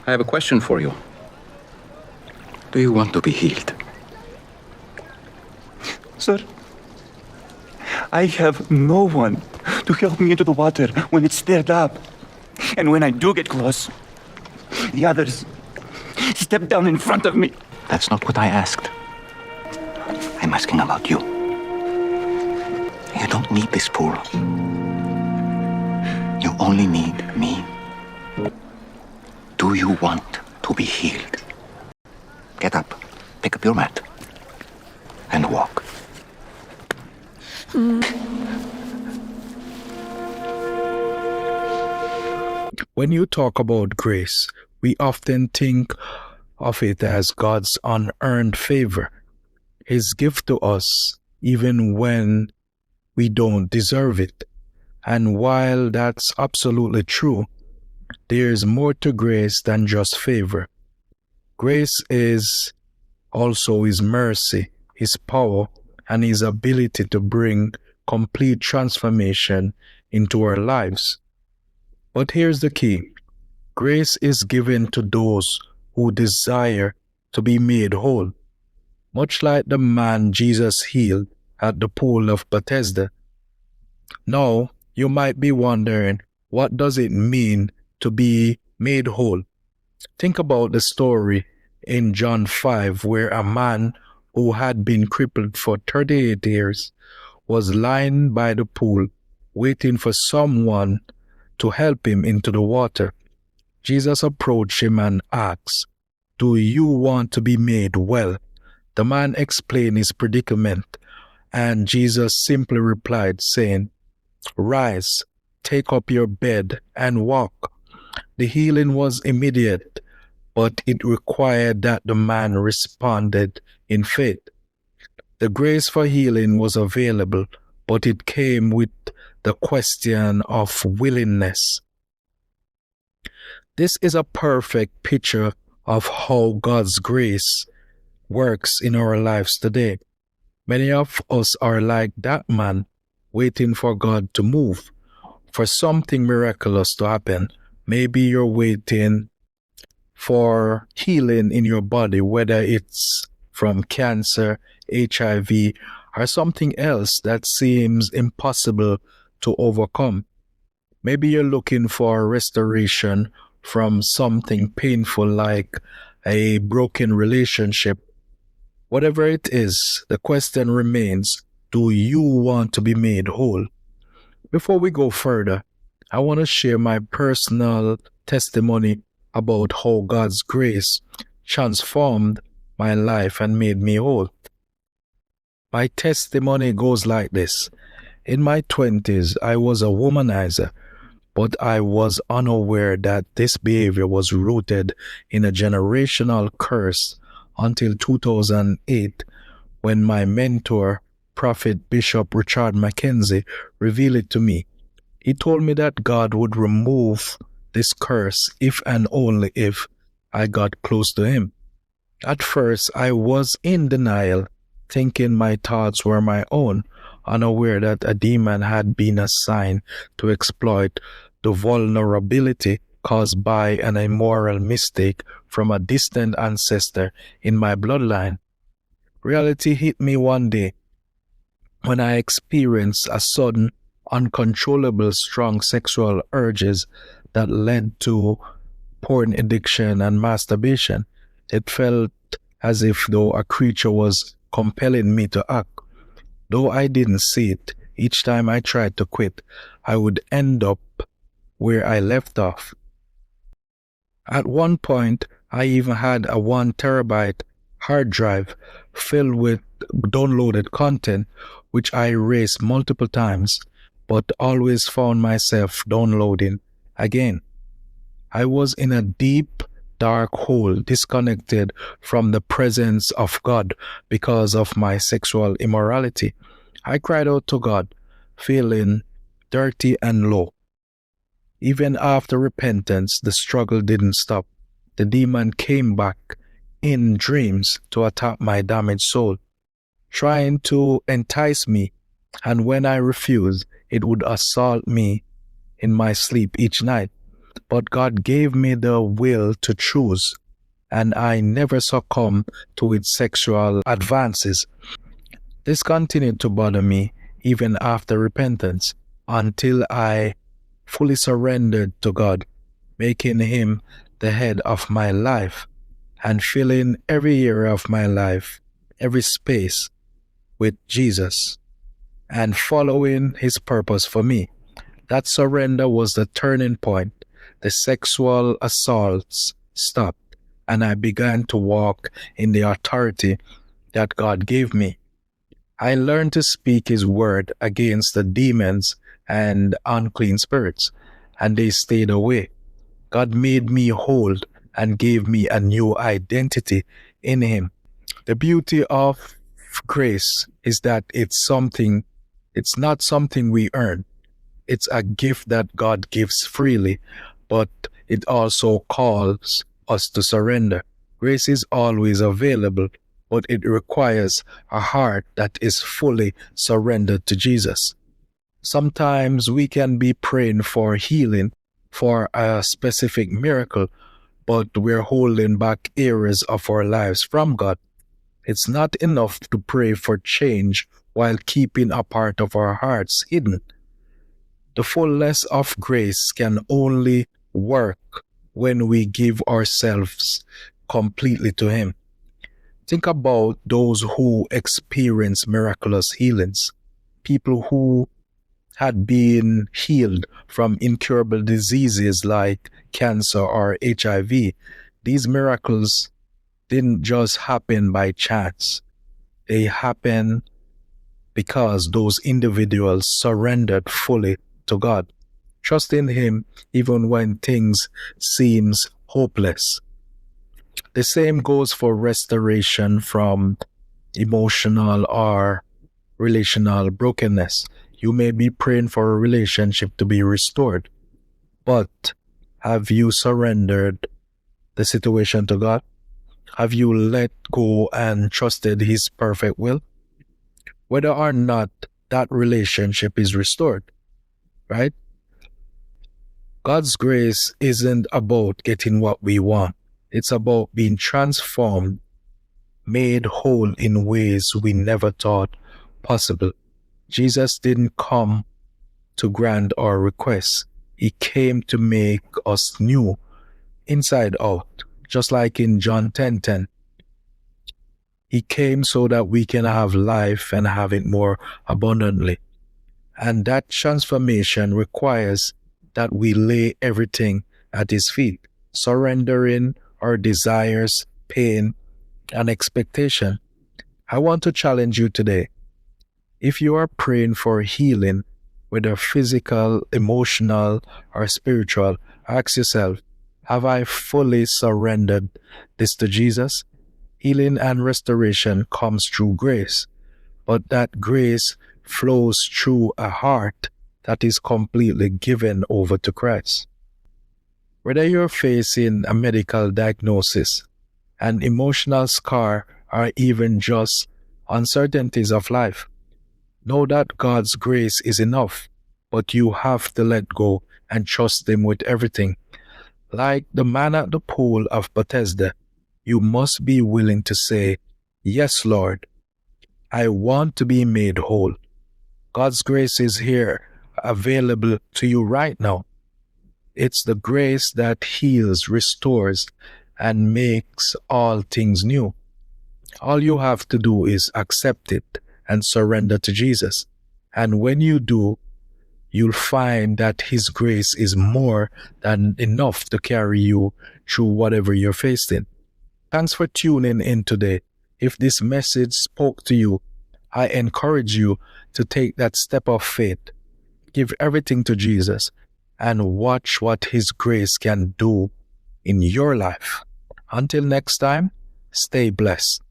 I have a question for you. Do you want to be healed? Sir, I have no one to help me into the water when it's stirred up. And when I do get close, the others step down in front of me. That's not what I asked. I'm asking about you. You don't need this pool. You only need me. Do you want to be healed? Get up, pick up your mat, and walk. When you talk about grace, we often think of it as God's unearned favor, His gift to us even when we don't deserve it. And while that's absolutely true, there's more to grace than just favor. Grace is also His mercy, His power, and His ability to bring complete transformation into our lives. But here's the key. Grace is given to those who desire to be made whole. Much like the man Jesus healed at the pool of Bethesda. Now, you might be wondering, what does it mean to be made whole? Think about the story in John 5 where a man who had been crippled for 38 years was lying by the pool waiting for someone to help him into the water. Jesus approached him and asked, "Do you want to be made well?" The man explained his predicament, and Jesus simply replied, saying, "Rise, take up your bed, and walk." The healing was immediate, but it required that the man responded in faith. The grace for healing was available, but it came with the question of willingness. This is a perfect picture of how God's grace works in our lives today. Many of us are like that man, waiting for God to move, for something miraculous to happen. Maybe you're waiting for healing in your body, whether it's from cancer, HIV, or something else that seems impossible to overcome. Maybe you're looking for restoration from something painful like a broken relationship. Whatever it is, the question remains, do you want to be made whole? Before we go further, I want to share my personal testimony about how God's grace transformed my life and made me whole. My testimony goes like this. In my 20s, I was a womanizer, but I was unaware that this behavior was rooted in a generational curse until 2008, when my mentor, Prophet Bishop Richard Mackenzie, revealed it to me. He told me that God would remove this curse if and only if I got close to Him. At first, I was in denial, thinking my thoughts were my own, unaware that a demon had been assigned to exploit the vulnerability caused by an immoral mistake from a distant ancestor in my bloodline. Reality hit me one day when I experienced a sudden, uncontrollable strong sexual urges that led to porn addiction and masturbation. It felt as if though a creature was compelling me to act. Though I didn't see it, each time I tried to quit, I would end up where I left off. At one point, I even had a 1 terabyte hard drive filled with downloaded content, which I erased multiple times, but always found myself downloading again. I was in a deep, dark hole, disconnected from the presence of God because of my sexual immorality. I cried out to God, feeling dirty and low. Even after repentance, the struggle didn't stop. The demon came back in dreams to attack my damaged soul, trying to entice me, and when I refused, it would assault me in my sleep each night. but God gave me the will to choose, and I never succumbed to its sexual advances. This continued to bother me even after repentance until I fully surrendered to God, making Him the head of my life and filling every area of my life, every space with Jesus and following His purpose for me. That surrender was the turning point. The sexual assaults stopped, and I began to walk in the authority that God gave me. I learned to speak His word against the demons and unclean spirits, and they stayed away. God made me whole and gave me a new identity in Him. The beauty of grace is that it's not something we earn. It's a gift that God gives freely, but it also calls us to surrender. Grace is always available, but it requires a heart that is fully surrendered to Jesus. Sometimes we can be praying for healing, for a specific miracle, but we're holding back areas of our lives from God. It's not enough to pray for change while keeping a part of our hearts hidden. The fullness of grace can only work when we give ourselves completely to Him. Think about those who experience miraculous healings, people who had been healed from incurable diseases like cancer or HIV. These miracles didn't just happen by chance. They happened because those individuals surrendered fully to God, trusting Him even when things seems hopeless. The same goes for restoration from emotional or relational brokenness. You may be praying for a relationship to be restored, but have you surrendered the situation to God? Have you let go and trusted His perfect will? Whether or not that relationship is restored, right? God's grace isn't about getting what we want. It's about being transformed, made whole in ways we never thought possible. Jesus didn't come to grant our requests. He came to make us new, inside out, just like in John 10:10. He came so that we can have life and have it more abundantly. And that transformation requires that we lay everything at His feet, surrendering our desires, pain, and expectation. I want to challenge you today. If you are praying for healing, whether physical, emotional, or spiritual, ask yourself, have I fully surrendered this to Jesus? Healing and restoration comes through grace, but that grace flows through a heart that is completely given over to Christ. Whether you're facing a medical diagnosis, an emotional scar, or even just uncertainties of life, know that God's grace is enough, but you have to let go and trust Him with everything. Like the man at the pool of Bethesda, you must be willing to say, "Yes, Lord, I want to be made whole." God's grace is here, available to you right now. It's the grace that heals, restores, and makes all things new. All you have to do is accept it and surrender to Jesus. And when you do, you'll find that His grace is more than enough to carry you through whatever you're facing. Thanks for tuning in today. If this message spoke to you, I encourage you to take that step of faith, give everything to Jesus, and watch what His grace can do in your life. Until next time, stay blessed.